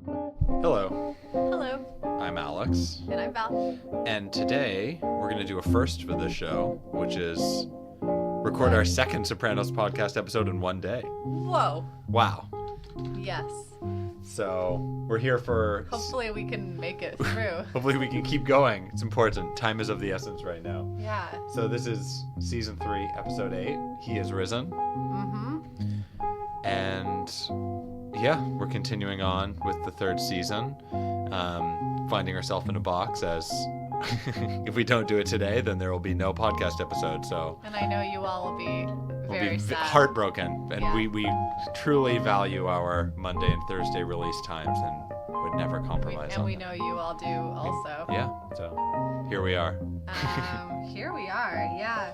Hello, Hello, I'm Alex, and I'm Val. and today we're going to do a first for this show, which is record our second Sopranos podcast episode in one day. Whoa. Wow. Yes. So we're here for... Hopefully we can make it through. Hopefully we can keep going. It's important. Time is of the essence right now. Yeah. So this is season 3, episode 8. He is risen. Mm-hmm. And yeah, we're continuing on with the third season. Finding ourselves in a box as if we don't do it today, then there will be no podcast episode. So And I know you all will be very sad. heartbroken. And Yeah. we truly value our Monday and Thursday release times and would never compromise And on we them. know you all do also. Yeah, so here we are. Here we are, yeah.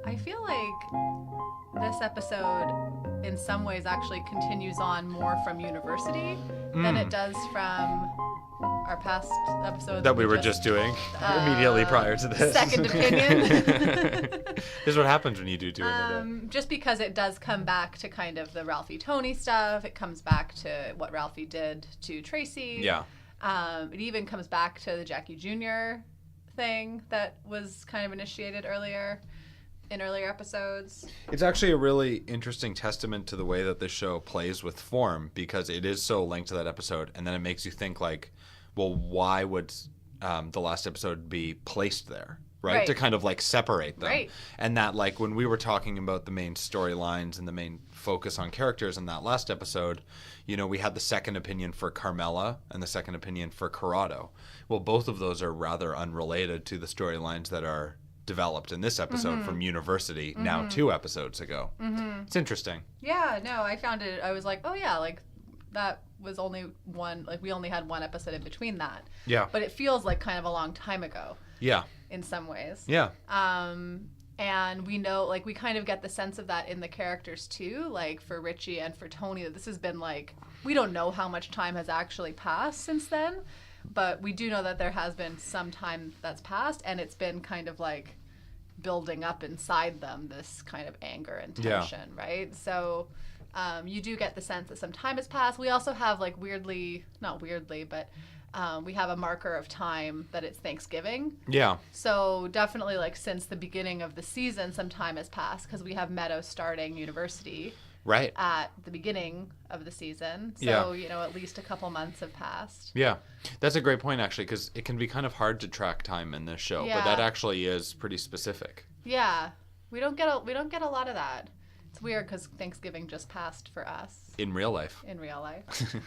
I feel like this episode in some ways actually continues on more from university than it does from our past episodes That we were just doing immediately prior to this. Second opinion. This is what happens when you do two in a day. Just because it does come back to kind of the Ralphie Tony stuff. It comes back to what Ralphie did to Tracy. Yeah. It even comes back to the Jackie Jr. thing that was kind of initiated in earlier episodes. It's actually a really interesting testament to the way that this show plays with form, because it is so linked to that episode, and then it makes you think like, well, why would the last episode be placed there, right? To kind of like separate them. Right. And that, like, when we were talking about the main storylines and the main focus on characters in that last episode, you know, we had the second opinion for Carmela and the second opinion for Corrado. Well, both of those are rather unrelated to the storylines that are developed in this episode from University now 2 episodes ago. It's interesting. Yeah, no, I found it, I was like, oh yeah, like that was only one, like we only had one episode in between that. Yeah. But it feels like kind of a long time ago. Yeah. In some ways. Yeah. And we know, like, we kind of get the sense of that in the characters too, like for Richie and for Tony, that this has been like, we don't know how much time has actually passed since then, but we do know that there has been some time that's passed, and it's been kind of like building up inside them, this kind of anger and tension, right? So you do get the sense that some time has passed. We also have, like, not weirdly, but we have a marker of time that it's Thanksgiving. Yeah. So definitely, like, since the beginning of the season, some time has passed, because we have Meadow starting university Right. at the beginning of the season. So, Yeah. you know, at least a couple months have passed. Yeah. That's a great point, actually, because it can be kind of hard to track time in this show, but that actually is pretty specific. Yeah. We don't get a lot of that. It's weird because Thanksgiving just passed for us. In real life. In real life. In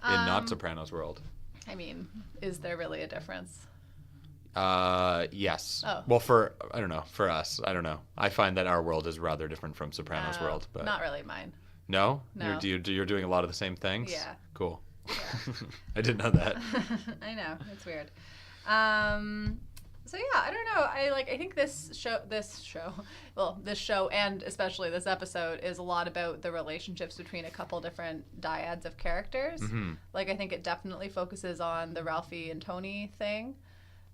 not Sopranos world. I mean, is there really a difference? Yes. Oh. Well, I don't know, for us, I don't know. I find that our world is rather different from Sopranos world, but Not really mine. No? No. You're doing a lot of the same things? Yeah. Cool. Yeah. I didn't know that. I know, it's weird. So yeah, I don't know. I think this show and especially this episode is a lot about the relationships between a couple different dyads of characters. Mm-hmm. Like, I think it definitely focuses on the Ralphie and Tony thing.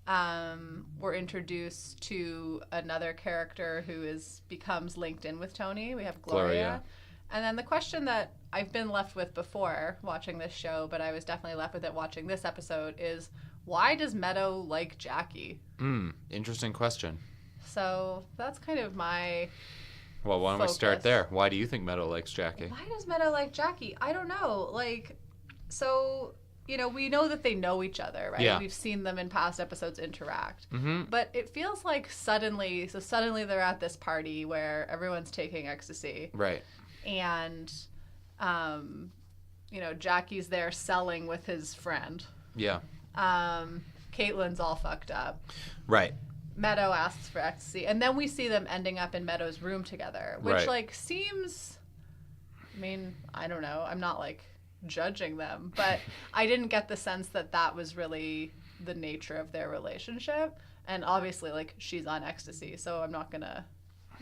We're introduced to another character who becomes linked in with Tony. We have Gloria. And then the question that I've been left with before watching this show, but I was definitely left with it watching this episode, is why does Meadow like Jackie? Interesting question. So that's kind of my Well, why don't we start focus. there? Why do you think Meadow likes Jackie? Why does Meadow like Jackie? I don't know. Like, so, you know, we know that they know each other, right? Yeah. We've seen them in past episodes interact. Mm-hmm. But it feels like suddenly they're at this party where everyone's taking ecstasy. Right. And, you know, Jackie's there selling with his friend. Yeah. Caitlin's all fucked up. Right. Meadow asks for ecstasy. And then we see them ending up in Meadow's room together, which, Right. like, seems... I mean, I don't know. I'm not, like, judging them. But I didn't get the sense that that was really the nature of their relationship. And obviously, like, she's on ecstasy, so I'm not going to...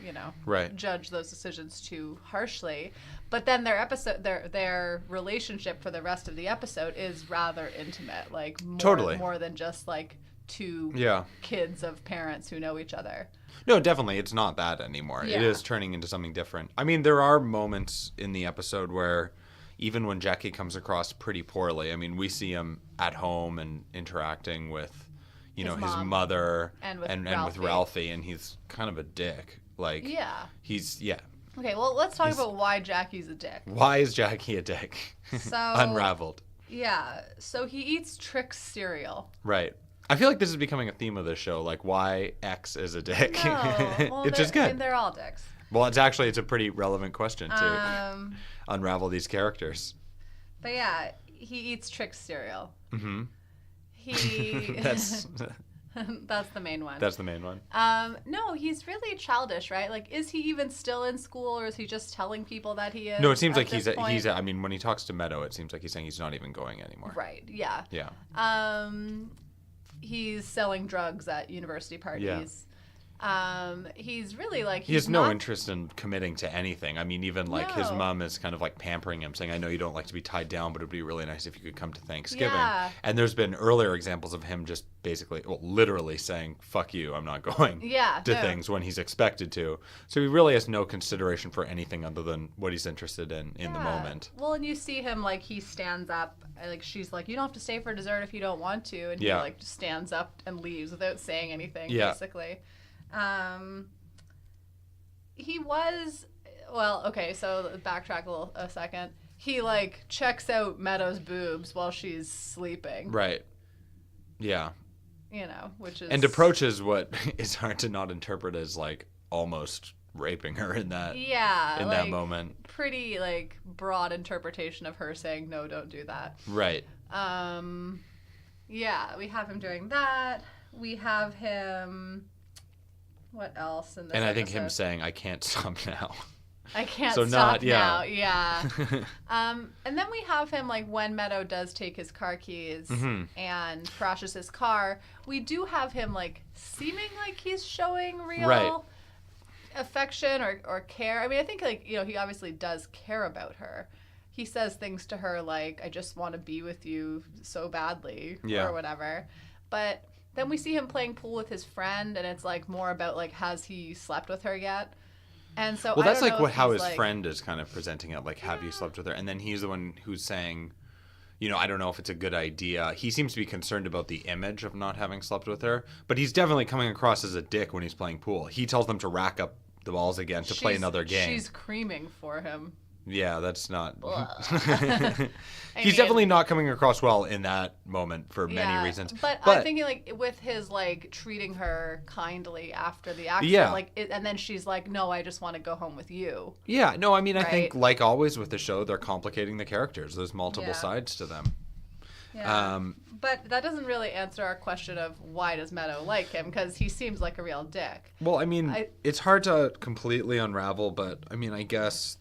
you know, Right. judge those decisions too harshly. But then their relationship for the rest of the episode is rather intimate, like more than just like two kids of parents who know each other. No, definitely, it's not that anymore. Yeah. It is turning into something different. I mean, there are moments in the episode where, even when Jackie comes across pretty poorly. I mean, we see him at home and interacting with, his mother and with Ralphie, and he's kind of a dick. Like, he's Okay, well, let's talk about why Jackie's a dick. Why is Jackie a dick? So Unraveled. Yeah, so he eats Trix cereal. Right. I feel like this is becoming a theme of the show, like why X is a dick. No, well, it's just good. I mean, they're all dicks. Well, it's a pretty relevant question to unravel these characters. But yeah, he eats Trix cereal. Mm-hmm. That's the main one. That's the main one. No, he's really childish, right? Like, is he even still in school, or is he just telling people that he is? No, it seems like he's. I mean, when he talks to Meadow, it seems like he's saying he's not even going anymore. Right. Yeah. Yeah. He's selling drugs at university parties. Yeah. He's really like he has no interest in committing to anything. I mean, even like his mom is kind of like pampering him, saying, "I know you don't like to be tied down, but it'd be really nice if you could come to Thanksgiving." Yeah. And there's been earlier examples of him just basically, well, literally saying, "Fuck you, I'm not going." To things when he's expected to. So he really has no consideration for anything other than what he's interested in the moment. Well, and you see him like he stands up, like she's like, "You don't have to stay for dessert if you don't want to," and he like just stands up and leaves without saying anything, basically. He was, well, okay, so backtrack a second. He like checks out Meadow's boobs while she's sleeping. Right. Yeah. Which is... And approaches what is hard to not interpret as like almost raping her in that that moment. Pretty like broad interpretation of her saying, "No, don't do that." Right. Yeah, we have him doing that. We have him... What else in this I think episode? him saying, "I can't stop now." I can't stop now. Yeah. And then we have him like when Meadow does take his car keys and crashes his car. We do have him like seeming like he's showing real affection or care. I mean, I think like he obviously does care about her. He says things to her like, "I just want to be with you so badly," or whatever. But then we see him playing pool with his friend, and it's like more about like, has he slept with her yet? And so that's like how his friend is kind of presenting it, like, have you slept with her? And then he's the one who's saying, I don't know if it's a good idea. He seems to be concerned about the image of not having slept with her, but he's definitely coming across as a dick when he's playing pool. He tells them to rack up the balls again to play another game. She's creaming for him. Yeah, that's not... He's definitely not coming across well in that moment for many reasons. But I'm thinking, like, with his, like, treating her kindly after the accident, and then she's like, "No, I just want to go home with you." Yeah, no, I mean, I think, like always with the show, they're complicating the characters. There's multiple sides to them. Yeah. But that doesn't really answer our question of why does Meadow like him, because he seems like a real dick. Well, I mean, it's hard to completely unravel, but, I mean, I guess...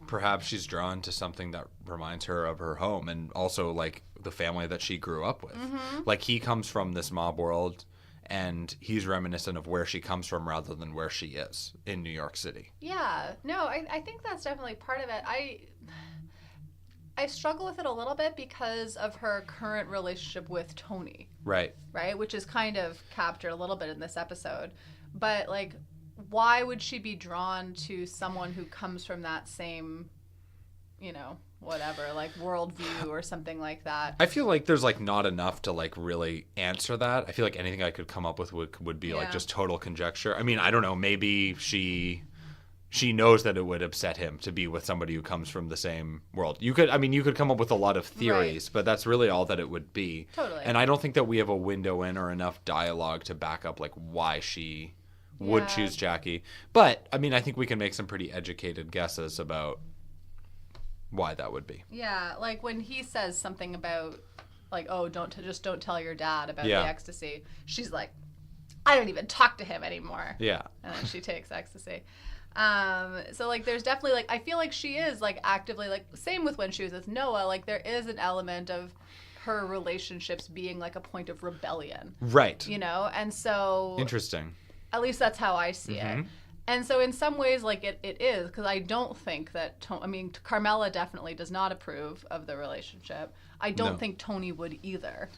Perhaps she's drawn to something that reminds her of her home and also like the family that she grew up with. Like he comes from this mob world and he's reminiscent of where she comes from rather than where she is in New York City. Yeah. No, I think that's definitely part of it. I struggle with it a little bit because of her current relationship with Tony. Right. Right? Which is kind of captured a little bit in this episode. But like... Why would she be drawn to someone who comes from that same, whatever, like worldview or something like that? I feel like there's like not enough to like really answer that. I feel like anything I could come up with would be like just total conjecture. I mean, I don't know. Maybe she knows that it would upset him to be with somebody who comes from the same world. You could come up with a lot of theories, but that's really all that it would be. Totally. And I don't think that we have a window in or enough dialogue to back up like why she would choose Jackie. But, I mean, I think we can make some pretty educated guesses about why that would be. Yeah, like when he says something about, like, "Oh, don't tell your dad about the ecstasy." She's like, "I don't even talk to him anymore." Yeah. And then she takes ecstasy. So, like, there's definitely, like, I feel like she is, like, actively, like, same with when she was with Noah, like, there is an element of her relationships being, like, a point of rebellion. Right. And so... Interesting. At least that's how I see it. And so in some ways, like, it is, because I don't think that... Carmela definitely does not approve of the relationship. I don't think Tony would either.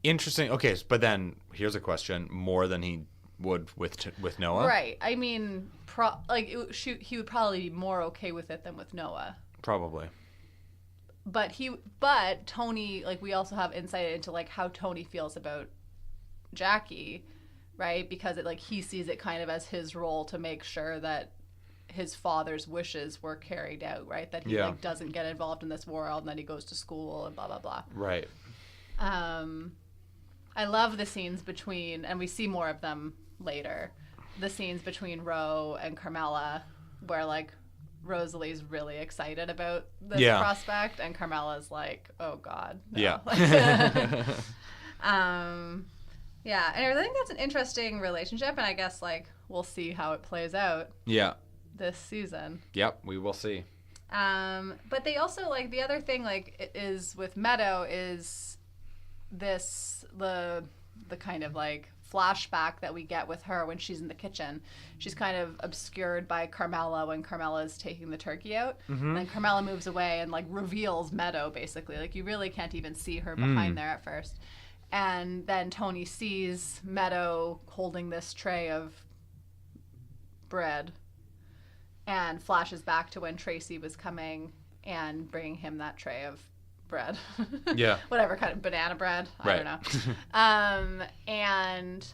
Interesting. Okay, but then here's a question. More than he would with Noah? Right. I mean, he would probably be more okay with it than with Noah. Probably. But Tony, like, we also have insight into, like, how Tony feels about Jackie, right? Because it, like, he sees it kind of as his role to make sure that his father's wishes were carried out, right? That he like doesn't get involved in this world, and then he goes to school and blah blah blah. Right. I love the scenes between, and we see more of them later, the scenes between Ro and Carmela, where like Rosalie's really excited about this prospect, and Carmela's like, oh God. No. Yeah. Yeah, and I think that's an interesting relationship, and I guess like we'll see how it plays out. Yeah. This season. Yep, we will see. But they also, like, the other thing, like, is with Meadow is the kind of, like, flashback that we get with her when she's in the kitchen. She's kind of obscured by Carmela when Carmela's taking the turkey out. Mm-hmm. And then Carmela moves away and, like, reveals Meadow, basically. Like, you really can't even see her behind there at first. And then Tony sees Meadow holding this tray of bread and flashes back to when Tracy was coming and bringing him that tray of bread. Yeah. Whatever kind of banana bread. I don't know. And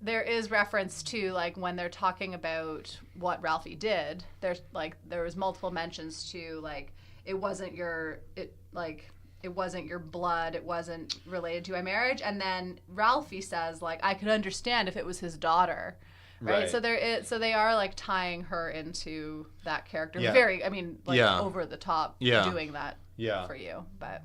there is reference to, like, when they're talking about what Ralphie did, there's, like, there was multiple mentions to, like, it wasn't your blood, it wasn't related to our marriage. And then Ralphie says, like, I could understand if it was his daughter. Right. So they are like tying her into that character. Yeah. Very, I mean, like over the top doing that for you. But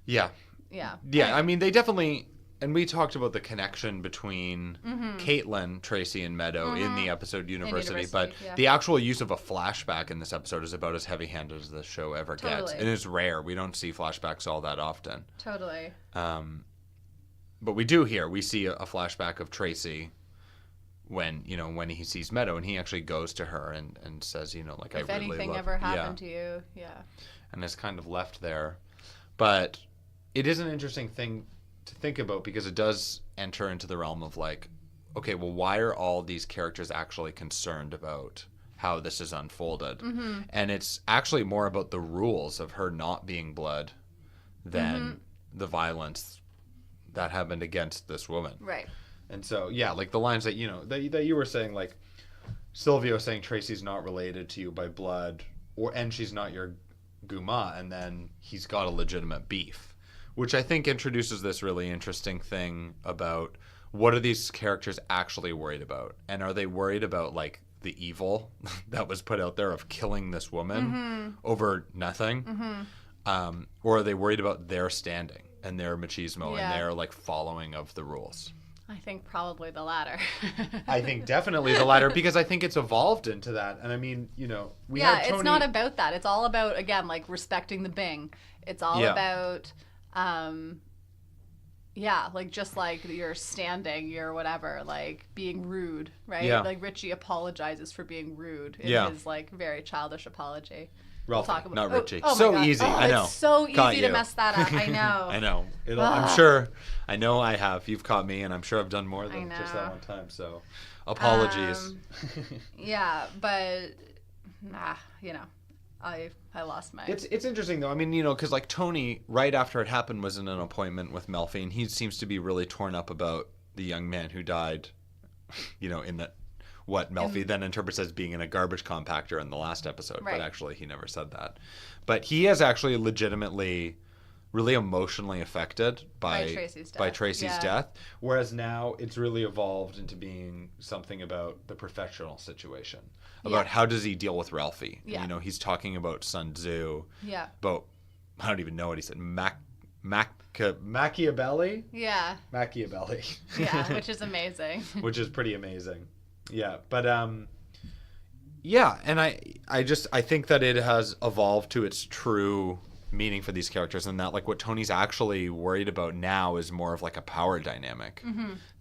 yeah. I mean, they definitely, and we talked about the connection between Caitlin, Tracy, and Meadow in the episode University, but the actual use of a flashback in this episode is about as heavy-handed as the show ever gets. And it's rare. We don't see flashbacks all that often. Totally. But we do here. We see a flashback of Tracy when he sees Meadow, and he actually goes to her and says, like, if I really anything love ever happened to you, and is kind of left there. But it is an interesting thing to think about, because it does enter into the realm of, like, okay, well, why are all these characters actually concerned about how this is unfolded? Mm-hmm. And it's actually more about the rules of her not being blood than the violence that happened against this woman. Right. And so, like the lines that, that you were saying, like Silvio saying Tracy's not related to you by blood, and she's not your Guma, and then he's got a legitimate beef, which I think introduces this really interesting thing about what are these characters actually worried about? And are they worried about, like, the evil that was put out there of killing this woman over nothing? Or are they worried about their standing and their machismo and their, like, following of the rules? I think probably the latter. I think definitely the latter, because I think it's evolved into that. And I mean, we had Tony... it's not about that. It's all about, again, like, respecting the Bing. It's all about, like, just like you're standing, you're whatever, like, being rude, right? Yeah. Like, Richie apologizes for being rude in his, like, very childish apology. Ralphie, we'll talk about, not Richie. So easy, I know. It's so easy to mess that up. I know. I know. I'm sure. I know I have. You've caught me, and I'm sure I've done more than just that one time. So, apologies. But I lost my. It's interesting though. I mean, because like Tony, right after it happened, was in an appointment with Melfi, and he seems to be really torn up about the young man who died. In that. What Melfi then interprets as being in a garbage compactor in the last episode, but actually he never said that. But he is actually legitimately really emotionally affected by Tracy's death, whereas now it's really evolved into being something about the professional situation, about how does he deal with Ralphie. And, he's talking about Sun Tzu, about, I don't even know what he said, Machiabelli? Yeah. Machiabelli. Yeah, which is amazing. Which is pretty amazing. Yeah, but and I think that it has evolved to its true meaning for these characters, and that, like, what Tony's actually worried about now is more of, like, a power dynamic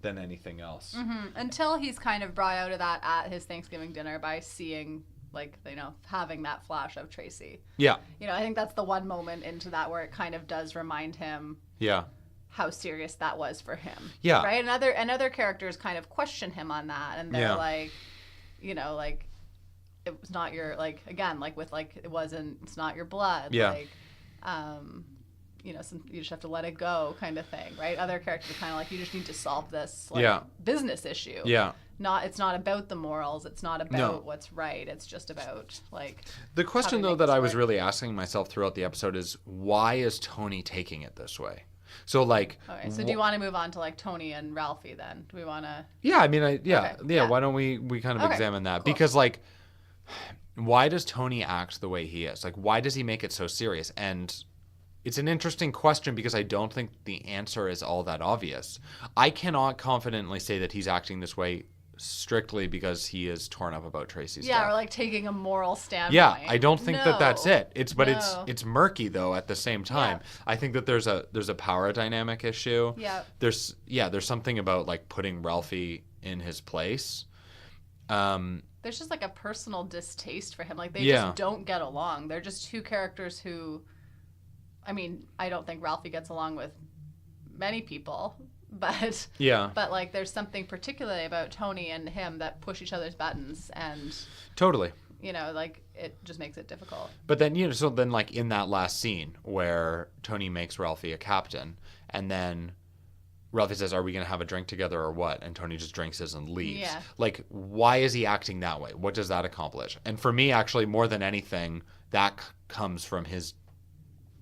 than anything else. Until he's kind of brought out of that at his Thanksgiving dinner by seeing, like, having that flash of Tracy. Yeah. I think that's the one moment into that where it kind of does remind him. Yeah. How serious that was for him. Yeah. Right? And other characters kind of question him on that. And they're like, it was not your, like, again, like with like it's not your blood. Yeah. Like, you know, you just have to let it go, kind of thing, right? Other characters are kind of like, you just need to solve this like business issue. Yeah. It's not about the morals. It's not about what's right. It's just about like. The question though that I was really asking myself throughout the episode is, why is Tony taking it this way? So like. Okay, so do you want to move on to like Tony and Ralphie then? Do we want to? Yeah, I mean, Okay, Why don't we kind of examine that? Cool. Because like, why does Tony act the way he is? Like, why does he make it so serious? And it's an interesting question because I don't think the answer is all that obvious. I cannot confidently say that he's acting this way strictly because he is torn up about Tracy's death. Or like taking a moral standpoint. Yeah, I don't think that that's it. It's murky though at the same time. Yeah. I think that there's a power dynamic issue. Yeah. There's something about like putting Ralphie in his place. There's just like a personal distaste for him. Like they just don't get along. They're just two characters who, I mean, I don't think Ralphie gets along with many people, but like there's something particularly about Tony and him that push each other's buttons, and totally, you know, like it just makes it difficult. But then, you know, so then like in that last scene where Tony makes Ralphie a captain, and then Ralphie says, "Are we going to have a drink together or what?" And Tony just drinks his and leaves. Yeah. Like, why is he acting that way? What does that accomplish? And for me, actually, more than anything, that comes from his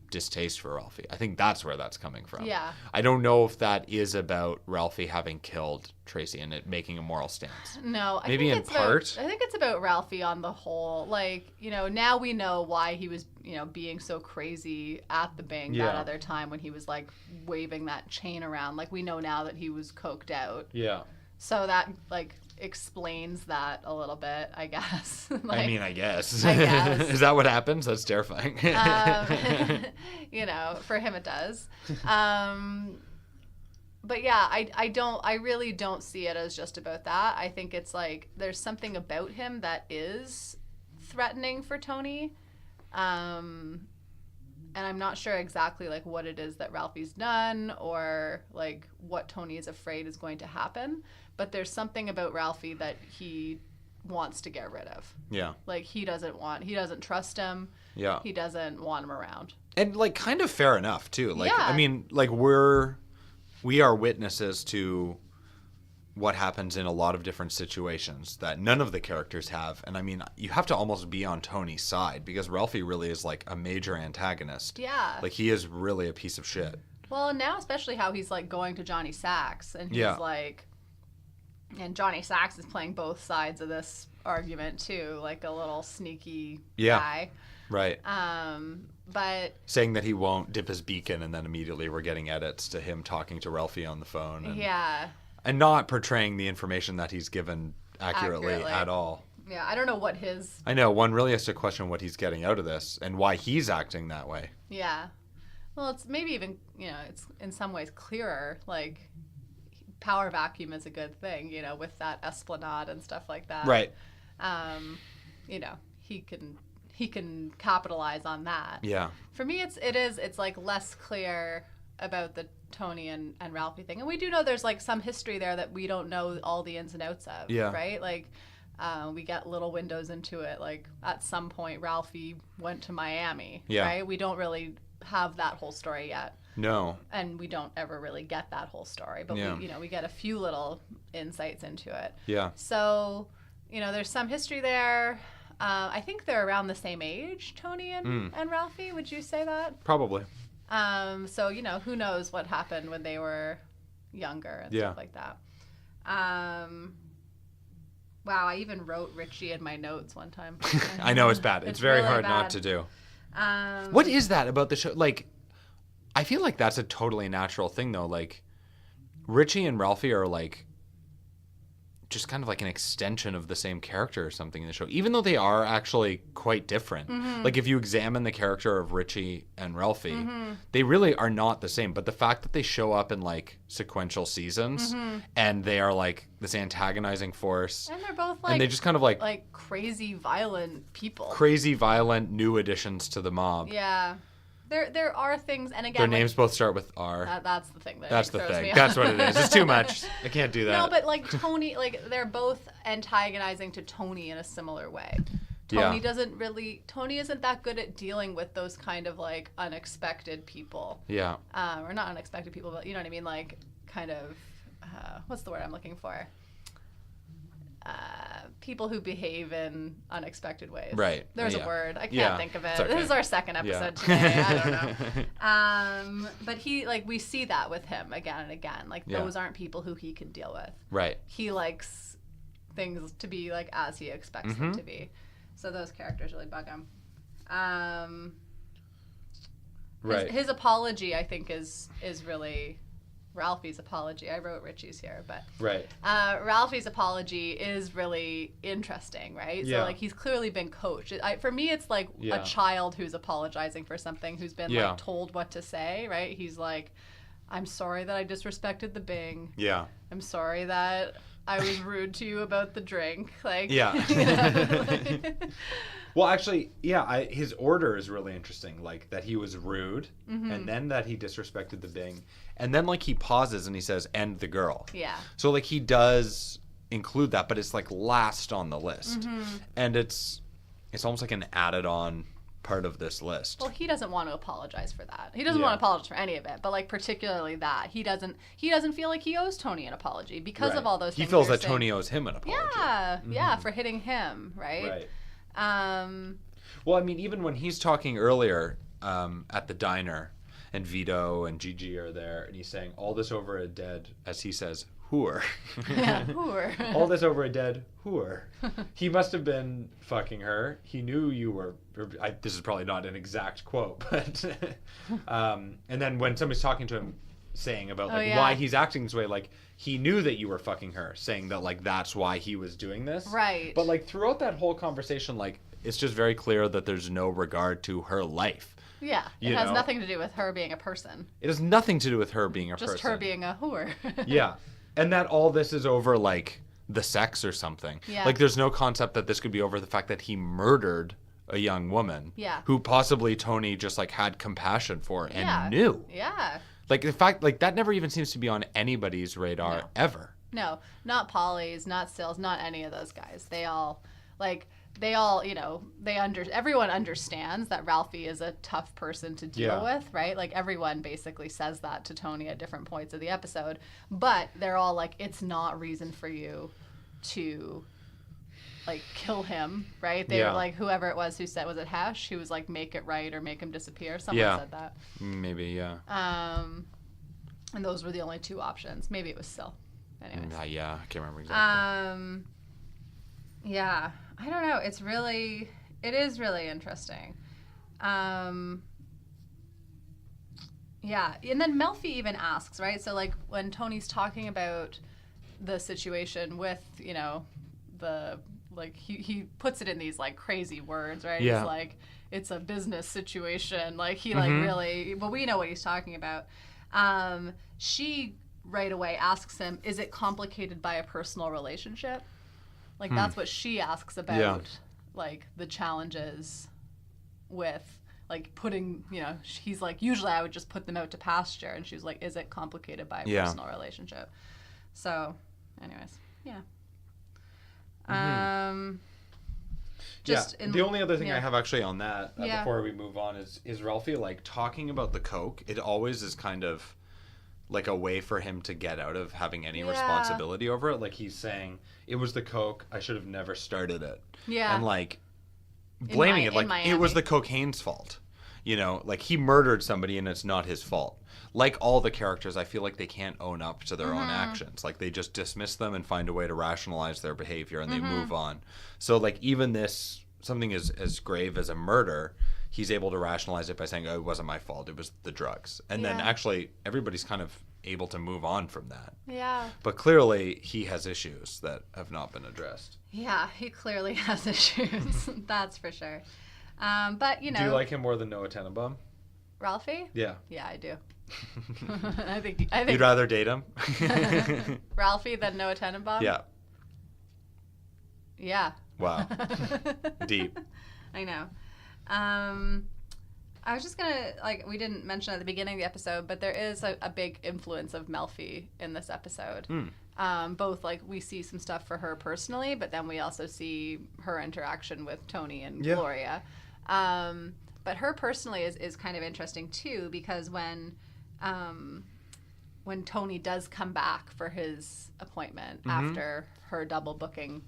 distaste for Ralphie. I think that's where that's coming from. Yeah. I don't know if that is about Ralphie having killed Tracy and it making a moral stance. No, I maybe think in part. I think it's about Ralphie on the whole. Like, you know, now we know why he was, you know, being so crazy at the bank that other time when he was like waving that chain around. Like, we know now that he was coked out. Yeah. So that like explains that a little bit, I guess. Like, I mean, I guess. I guess. Is that what happens? That's terrifying. You know, for him it does. But yeah, I really don't see it as just about that. I think it's like there's something about him that is threatening for Tony. And I'm not sure exactly like what it is that Ralphie's done or like what Tony is afraid is going to happen. But there's something about Ralphie that he wants to get rid of. Yeah. Like he doesn't trust him. Yeah. He doesn't want him around. And like kind of fair enough too. Like, yeah. I mean, like we are witnesses to what happens in a lot of different situations that none of the characters have. And I mean, you have to almost be on Tony's side because Ralphie really is like a major antagonist. Yeah. Like he is really a piece of shit. Well, and now especially how he's like going to Johnny Sachs and he's like, and Johnny Sachs is playing both sides of this argument too, like a little sneaky guy. Right. But saying that he won't dip his beacon and then immediately we're getting edits to him talking to Ralphie on the phone. And, and not portraying the information that he's given accurately at all. Yeah, I don't know what his... I know, one really has to question what he's getting out of this and why he's acting that way. Yeah. Well, it's maybe even, you know, it's in some ways clearer, like... Power vacuum is a good thing, you know, with that esplanade and stuff like that. Right. You know, he can capitalize on that. Yeah. For me, it's like less clear about the Tony and Ralphie thing, and we do know there's like some history there that we don't know all the ins and outs of. Yeah. Right. Like, we get little windows into it. Like at some point, Ralphie went to Miami. Yeah. Right. We don't really have that whole story yet. No. And we don't ever really get that whole story, but we get a few little insights into it. Yeah. So, you know, there's some history there. I think they're around the same age, Tony and Ralphie. Would you say that? Probably. So, you know, who knows what happened when they were younger and stuff like that. Wow, I even wrote Richie in my notes one time. I know it's bad. It's very really hard bad. Not to do. What is that about the show? Like, I feel like that's a totally natural thing, though. Like, Richie and Ralphie are, like, just kind of like an extension of the same character or something in the show, even though they are actually quite different. Mm-hmm. Like, if you examine the character of Richie and Ralphie, they really are not the same. But the fact that they show up in, like, sequential seasons and they are, like, this antagonizing force. And they're both, like... And they just kind of, like crazy, violent people. Crazy, violent, new additions to the mob. Yeah. There are things, and again... Their names both start with R. That's the thing. That's the thing. That's what it is. It's too much. I can't do that. No, but, like, Tony... Like, they're both antagonizing to Tony in a similar way. Tony isn't that good at dealing with those kind of like unexpected people. Yeah. Or not unexpected people, but you know what I mean? Like kind of, what's the word I'm looking for? People who behave in unexpected ways. Right. There's a word. I can't think of it. Okay. This is our second episode today. I don't know. But we see that with him again and again. Like, those aren't people who he can deal with. Right. He likes things to be like as he expects them to be. So those characters really bug him. Right. His apology, I think, is really... Ralphie's apology. I wrote Richie's here, but right. Ralphie's apology is really interesting, right? Yeah. So like he's clearly been coached. For me, it's like a child who's apologizing for something, who's been like told what to say, right? He's like, "I'm sorry that I disrespected the Bing. Yeah. I'm sorry that I was rude to you about the drink." Like, yeah. You know? Well, actually, his order is really interesting. Like that he was rude, and then that he disrespected the Bing, and then like he pauses and he says, "And the girl." Yeah. So like he does include that, but it's like last on the list, and it's almost like an added-on part of this list. Well, he doesn't want to apologize for that. He doesn't want to apologize for any of it, but like particularly that he doesn't feel like he owes Tony an apology because of all those things. He feels that Tony owes him an apology. Yeah, for hitting him, right? Right. Well, I mean, even when he's talking earlier at the diner, and Vito and Gigi are there, and he's saying, "All this over a dead," as he says, "whore." Yeah, whore. All this over a dead whore. He must have been fucking her. He knew you were. This is probably not an exact quote, but and then when somebody's talking to him, saying about why he's acting this way, like he knew that you were fucking her, saying that like that's why he was doing this. Right. But like throughout that whole conversation, like it's just very clear that there's no regard to her life. Yeah, it has nothing to do with her being a person. It has nothing to do with her being a person. Just her being a whore. Yeah. And that all this is over, like, the sex or something. Yeah. Like, there's no concept that this could be over the fact that he murdered a young woman. Yeah. Who possibly Tony just, like, had compassion for and knew. Yeah. Like, in fact, like, that never even seems to be on anybody's radar ever. No. Not Polly's, not Stills, not any of those guys. They all, you know, everyone understands that Ralphie is a tough person to deal with, right? Like, everyone basically says that to Tony at different points of the episode. But they're all like, it's not reason for you to, like, kill him, right? They were like, whoever it was who said, was it Hesh? Who was like, make it right or make him disappear? Someone said that. Maybe, yeah. And those were the only two options. Maybe it was Still. Anyways. Yeah, I can't remember exactly. Yeah. I don't know. It is really interesting. Yeah. And then Melfi even asks, right? So like when Tony's talking about the situation with, you know, he puts it in these like crazy words, right? Yeah. He's like, it's a business situation. Like he like really, but we know what he's talking about. She right away asks him, is it complicated by a personal relationship? Like, that's what she asks about, like, the challenges with, like, putting, you know, he's like, usually I would just put them out to pasture. And she was like, is it complicated by a personal relationship? So, anyways, the only other thing I have actually on that, before we move on, is Ralphie, like, talking about the Coke. It always is kind of like a way for him to get out of having any responsibility over it. Like he's saying, it was the Coke, I should have never started it. Yeah. And like blaming it, like it was the cocaine's fault. You know, like he murdered somebody and it's not his fault. Like all the characters, I feel like they can't own up to their own actions. Like they just dismiss them and find a way to rationalize their behavior and they move on. So like even this, something as grave as a murder, he's able to rationalize it by saying, oh, it wasn't my fault, it was the drugs. And then actually everybody's kind of able to move on from that. Yeah. But clearly he has issues that have not been addressed. Yeah, he clearly has issues. That's for sure. But, you know. Do you like him more than Noah Tenenbaum? Ralphie? Yeah. Yeah, I do. I think You'd rather date him? Ralphie than Noah Tenenbaum? Yeah. Yeah. Wow. Deep. I know. I was just gonna, like, we didn't mention at the beginning of the episode, but there is a big influence of Melfi in this episode. Both, like, we see some stuff for her personally, but then we also see her interaction with Tony and Gloria. But her personally is kind of interesting too, because when Tony does come back for his appointment after her double booking,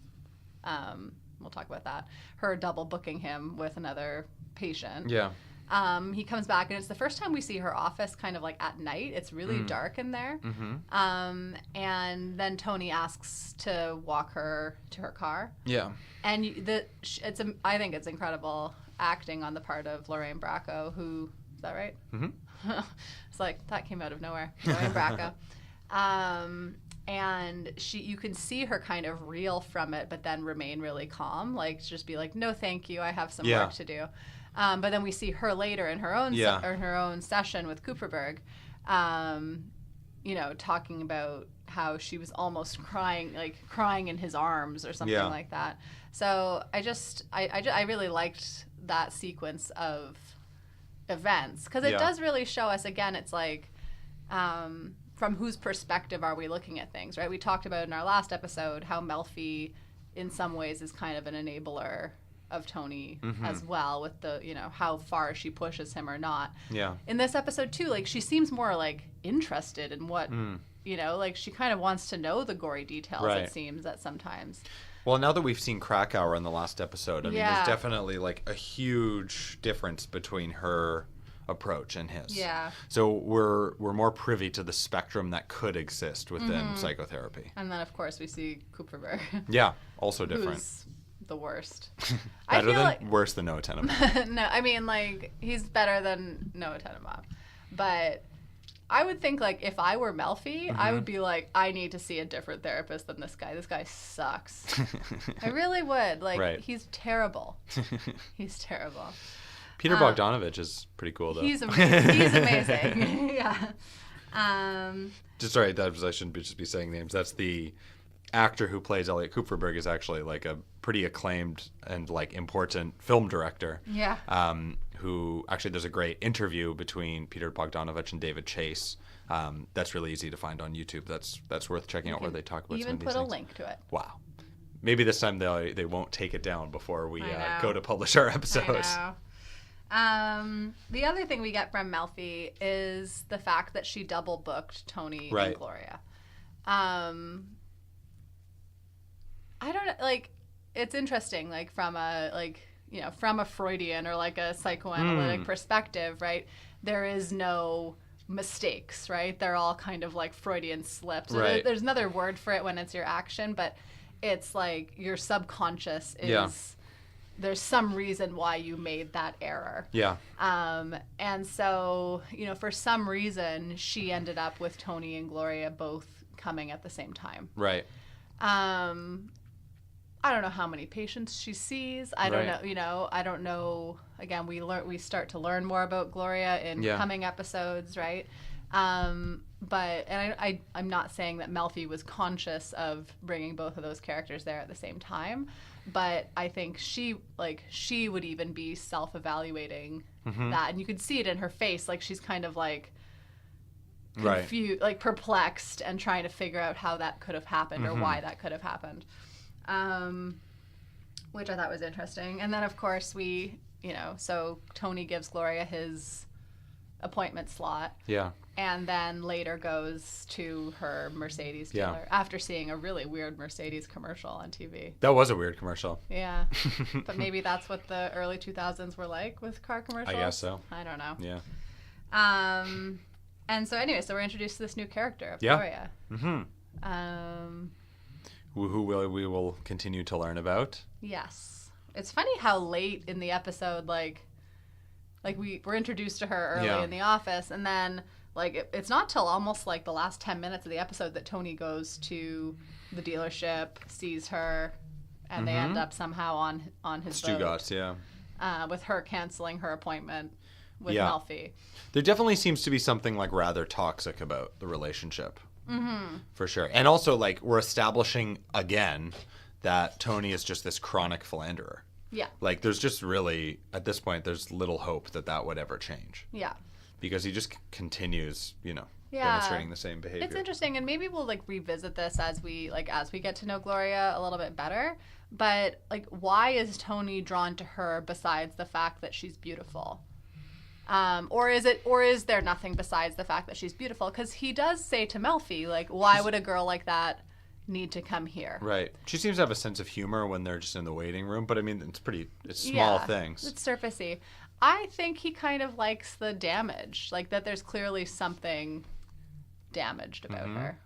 we'll talk about that, her double booking him with another patient. Yeah. He comes back, and it's the first time we see her office kind of like at night. It's really dark in there. And then Tony asks to walk her to her car. Yeah. And I think it's incredible acting on the part of Lorraine Bracco, who, is that right? It's like, that came out of nowhere. Lorraine Bracco. And you can see her kind of reel from it, but then remain really calm. Like, just be like, no, thank you. I have some work to do. But then we see her later in her own her own session with Cooperberg, talking about how she was almost crying in his arms or something like that. So I really liked that sequence of events, because it does really show us, again, it's like, from whose perspective are we looking at things, right? We talked about in our last episode how Melfi in some ways is kind of an enabler of Tony as well, with the, how far she pushes him or not. Yeah. In this episode too, like, she seems more like interested in what, like, she kind of wants to know the gory details, it seems, that sometimes. Well, now that we've seen Krakauer in the last episode, I mean, there's definitely like a huge difference between her approach and his. Yeah. So we're more privy to the spectrum that could exist within psychotherapy. And then, of course, we see Cooperberg. Yeah, also different. Who's the worst. Worse than Noah Tenenbaum. No, I mean, like, he's better than Noah Tenenbaum. But I would think, like, if I were Melfi, I would be like, I need to see a different therapist than this guy. This guy sucks. I really would. Like, he's terrible. He's terrible. Peter Bogdanovich is pretty cool, though. He's amazing. Yeah. Sorry, I shouldn't just be saying names. That's the actor who plays Elliot Kupferberg, is actually like a pretty acclaimed and like important film director. Yeah. Who actually, there's a great interview between Peter Bogdanovich and David Chase. That's really easy to find on YouTube. That's worth checking out, where they talk about some of these things. Even put a link to it. Wow. Maybe this time they won't take it down before we go to publish our episodes. I know. The other thing we get from Melfi is the fact that she double booked Tony and Gloria. I don't know, like, it's interesting, like, from a Freudian or like a psychoanalytic perspective, right? There is no mistakes, right? They're all kind of like Freudian slips. Right. There's another word for it when it's your action, but it's like your subconscious is, there's some reason why you made that error. Yeah. And so, for some reason, she ended up with Tony and Gloria both coming at the same time. Right. I don't know how many patients she sees. I don't know, I don't know. Again, we start to learn more about Gloria in coming episodes, right? But I'm not saying that Melfi was conscious of bringing both of those characters there at the same time, but I think she would even be self-evaluating that, and you could see it in her face, like she's kind of like confused, like perplexed, and trying to figure out how that could have happened or why that could have happened. Which I thought was interesting. And then, of course, so Tony gives Gloria his appointment slot. Yeah. And then later goes to her Mercedes dealer after seeing a really weird Mercedes commercial on TV. That was a weird commercial. Yeah. But maybe that's what the early 2000s were like with car commercials. I guess so. I don't know. Yeah. And so anyway, so we're introduced to this new character of Gloria. Who we will continue to learn about. Yes. It's funny how late in the episode, like we were introduced to her early in the office, and then it's not till almost like the last 10 minutes of the episode that Tony goes to the dealership, sees her, and they end up somehow on his Stuttgart, boat. With her canceling her appointment with Melfi. There definitely seems to be something like rather toxic about the relationship. For sure. And also, like, we're establishing again that Tony is just this chronic philanderer. Yeah. Like, there's just really, at this point, there's little hope that would ever change. Yeah. Because he just continues, demonstrating the same behavior. It's interesting, and maybe we'll like revisit this as we get to know Gloria a little bit better. But like, why is Tony drawn to her besides the fact that she's beautiful? Or is there nothing besides the fact that she's beautiful? Because he does say to Melfi, like, why would a girl like that need to come here? Right. She seems to have a sense of humor when they're just in the waiting room, but I mean, it's small things. It's surfacey. I think he kind of likes the damage, like that there's clearly something damaged about her.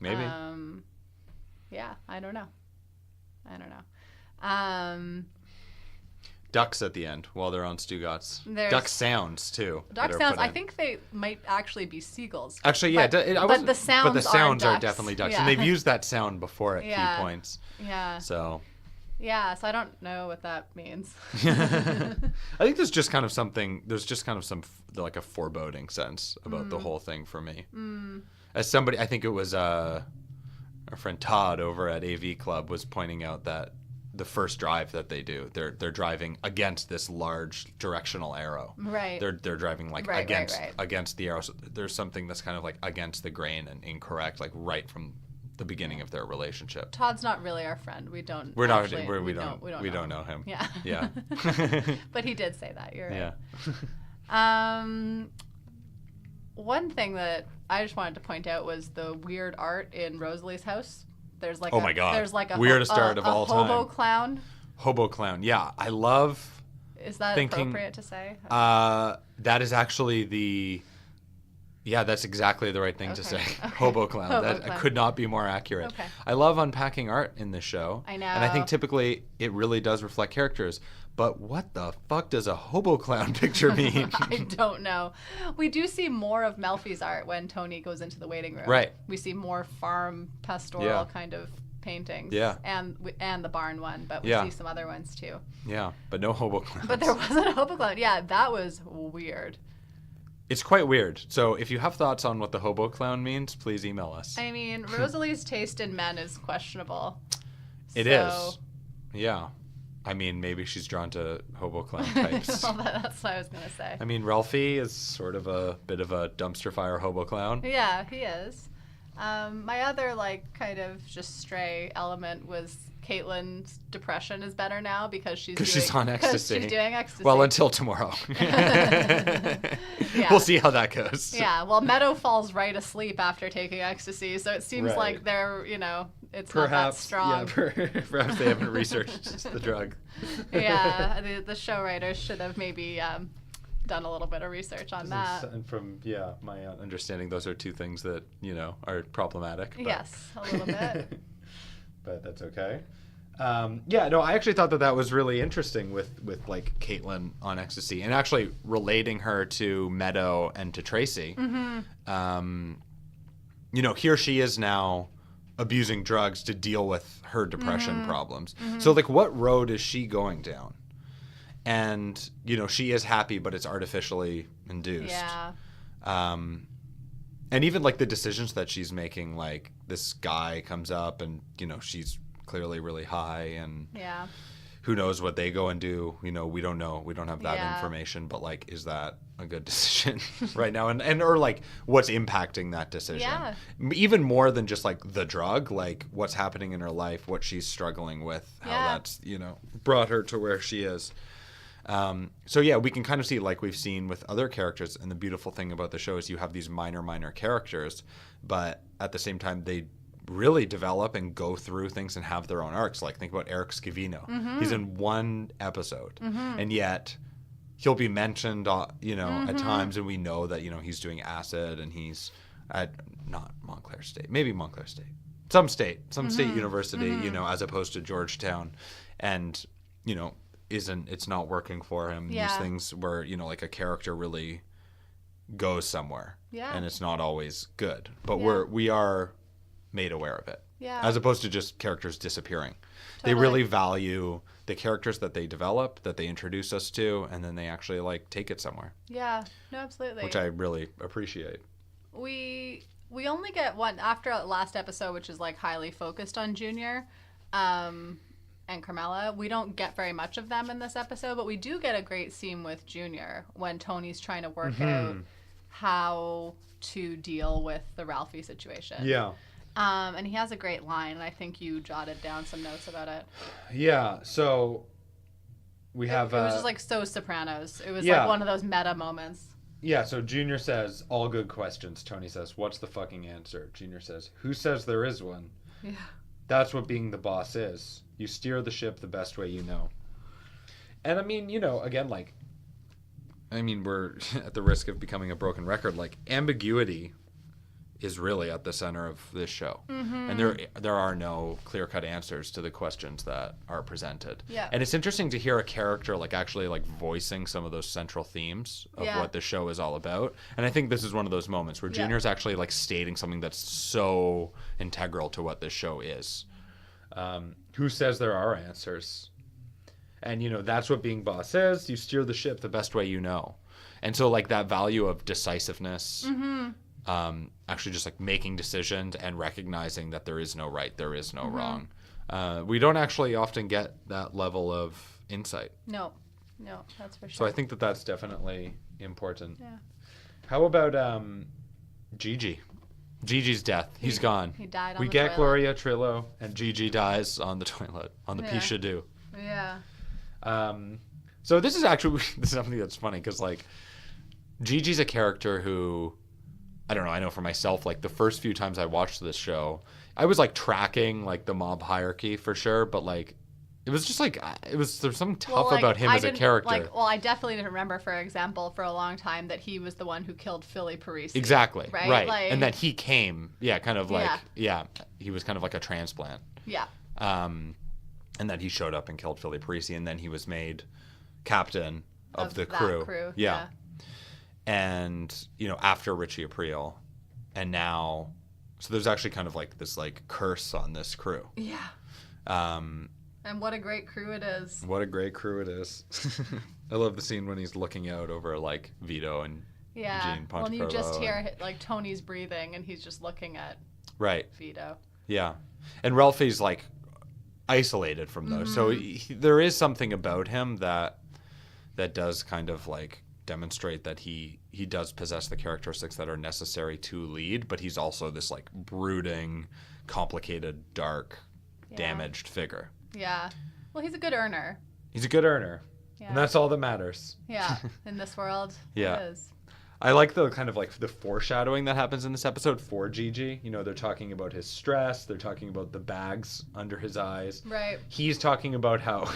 Maybe. Yeah, I don't know. Ducks at the end while they're on Stugatz. Duck sounds too. Duck sounds. I think they might actually be seagulls. Actually, yeah. But the sounds are definitely ducks, and they've used that sound before at key points. Yeah. So. Yeah, so I don't know what that means. I think there's just kind of some like a foreboding sense about the whole thing for me. As somebody, I think it was our friend Todd over at AV Club was pointing out that the first drive that they do, they're driving against this large directional arrow. Right. They're driving like against the arrow. So there's something that's kind of like against the grain and incorrect, like right from the beginning of their relationship. Todd's not really our friend. We don't know him. Yeah. Yeah. But he did say that. You're right. Yeah. One thing that I just wanted to point out was the weird art in Rosalie's house. There's like my God. There's like a weirdest art of all time. Hobo clown. Hobo clown. Yeah, I love. Is that appropriate to say? That is actually that's exactly the right thing to say. Okay. Hobo clown. That could not be more accurate. Okay. I love unpacking art in this show. I know. And I think typically it really does reflect characters. But what the fuck does a hobo clown picture mean? I don't know. We do see more of Melfi's art when Tony goes into the waiting room. Right. We see more farm pastoral kind of paintings. Yeah. And the barn one, but we see some other ones too. Yeah, but no hobo clowns. But there wasn't a hobo clown. Yeah, that was weird. It's quite weird. So if you have thoughts on what the hobo clown means, please email us. I mean, Rosalie's taste in men is questionable. It is. Yeah. I mean, maybe she's drawn to hobo clown types. Well, that's what I was going to say. I mean, Ralphie is sort of a bit of a dumpster fire hobo clown. Yeah, he is. My other, like, kind of just stray element was Caitlin's depression is better now because she's on ecstasy. She's doing ecstasy. Well, until tomorrow. We'll see how that goes. Yeah, well, Meadow falls right asleep after taking ecstasy, so it seems like they're, it's perhaps, not that strong. Yeah, perhaps they haven't researched the drug. Yeah, the show writers should have maybe done a little bit of research on that. And from my understanding, those are two things that are problematic. But. Yes, a little bit. But that's okay. I actually thought that was really interesting with like Caitlin on ecstasy and actually relating her to Meadow and to Tracy. Mm-hmm. Here she is now abusing drugs to deal with her depression problems. Mm-hmm. So like, what road is she going down? And she is happy, but it's artificially induced. Yeah. And even like the decisions that she's making, like this guy comes up and she's clearly really high, and who knows what they go and do. We don't know. We don't have that information. But like, is that a good decision right now? And or like, what's impacting that decision? Yeah. Even more than just like the drug, like what's happening in her life, what she's struggling with, how that's brought her to where she is. We can kind of see, like we've seen with other characters, and the beautiful thing about the show is you have these minor characters, but at the same time they really develop and go through things and have their own arcs. Like think about Eric Scavino. Mm-hmm. He's in one episode, and yet he'll be mentioned, at times, and we know that he's doing acid, and he's at not Montclair State, maybe Montclair State, some state university, as opposed to Georgetown, and it's not working for him. Yeah. These things where like a character really goes somewhere, and it's not always good, but we are made aware of it, as opposed to just characters disappearing. Totally. They really value the characters that they develop, that they introduce us to, and then they actually like take it somewhere. Yeah, no, absolutely. Which I really appreciate. We only get one after last episode, which is like highly focused on Junior and Carmela. We don't get very much of them in this episode, but we do get a great scene with Junior when Tony's trying to work out how to deal with the Ralphie situation. Yeah. And he has a great line, and I think you jotted down some notes about it. Yeah, so we have... It was just like so Sopranos. It was Yeah. like one of those meta moments. Yeah, so Junior says, all good questions. Tony says, what's the fucking answer? Junior says, who says there is one? Yeah. That's what being the boss is. You steer the ship the best way you know. And I mean, you know, again, like, I mean, we're at the risk of becoming a broken record. Like, ambiguity is really at the center of this show. Mm-hmm. And there are no clear-cut answers to the questions that are presented. Yeah. And it's interesting to hear a character like actually like voicing some of those central themes of Yeah. what the show is all about. And I think this is one of those moments where Junior's actually like stating something that's so integral to what this show is. Who says there are answers? And, you know, that's what being boss is. You steer the ship the best way you know. And so, like, that value of decisiveness, actually just, like, making decisions and recognizing that there is no right, there is no wrong. We don't actually often get that level of insight. No, that's for sure. So I think that that's definitely important. Yeah. How about Gigi? Gigi's death. He's gone. He died on we the get toilet. Gloria Trillo, and Gigi dies on the toilet, on the Yeah. pishadoo. Yeah. So this is something that's funny because like Gigi's a character who I don't know. I know for myself, like the first few times I watched this show, I was like tracking like the mob hierarchy for sure, but like it was just like there's something tough about him as a character. I definitely didn't remember, for example, for a long time that he was the one who killed Philly Parisi. Exactly. Right. Like, and that he came, kind of like Yeah. he was kind of like a transplant. Yeah. And then he showed up and killed Philly Parisi, and then he was made captain of the that crew. Yeah. And, you know, after Richie Aprile. And now, so there's actually kind of like this like curse on this crew. Yeah. And what a great crew it is. What a great crew it is. I love the scene when he's looking out over like Vito and Gene Pontecorvo. Well, you just hear like Tony's breathing and he's just looking at Vito. Yeah. And Ralphie's like isolated from those. So there is something about him that does kind of like demonstrate that he does possess the characteristics that are necessary to lead, but he's also this like brooding, complicated, dark, damaged figure. Yeah. Well, he's a good earner. He's a good earner. Yeah. And that's all that matters. Yeah. In this world, Yeah. it is. I like the kind of like the foreshadowing that happens in this episode for Gigi. You know, they're talking about his stress. They're talking about the bags under his eyes. Right. He's talking about how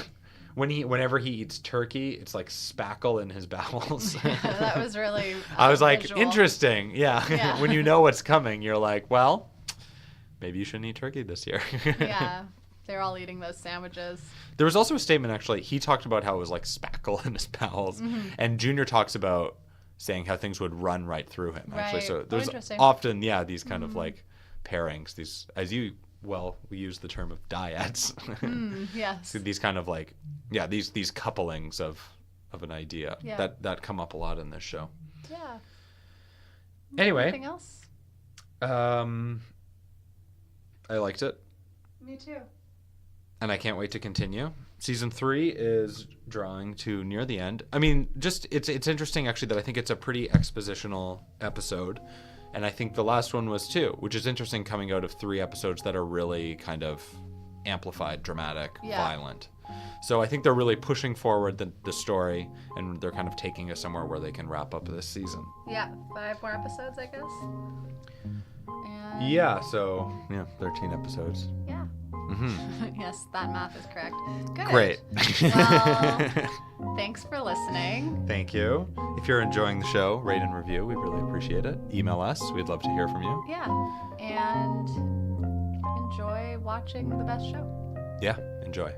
whenever he eats turkey, it's like spackle in his bowels. Yeah, that was really I was like, visual. interesting. Yeah. When you know what's coming, you're like, well, maybe you shouldn't eat turkey this year. Yeah. They're all eating those sandwiches. There was also a statement, actually. He talked about how it was like spackle in his bowels. And Junior talks about saying how things would run right through him, actually. Right. So there's Interesting. often, these kind of like pairings. These, we use the term of dyads. Yes. So these kind of like, these couplings of an idea that come up a lot in this show. Yeah. Anyway. Anything else? I liked it. Me too. And I can't wait to continue. Season 3 is drawing to near the end. I mean, just it's interesting actually that I think it's a pretty expositional episode, and I think the last one was too, which is interesting coming out of 3 episodes that are really kind of amplified, dramatic, violent. So I think they're really pushing forward the story, and they're kind of taking us somewhere where they can wrap up this season. Yeah, 5 more episodes, I guess. And Yeah, so 13 episodes. yeah. Mm-hmm. Yes, that math is correct. Good. Great. Well, thanks for listening. Thank you. If you're enjoying the show, rate and review. We really appreciate it. Email us. We'd love to hear from you. Yeah. And enjoy watching the best show. Yeah, enjoy.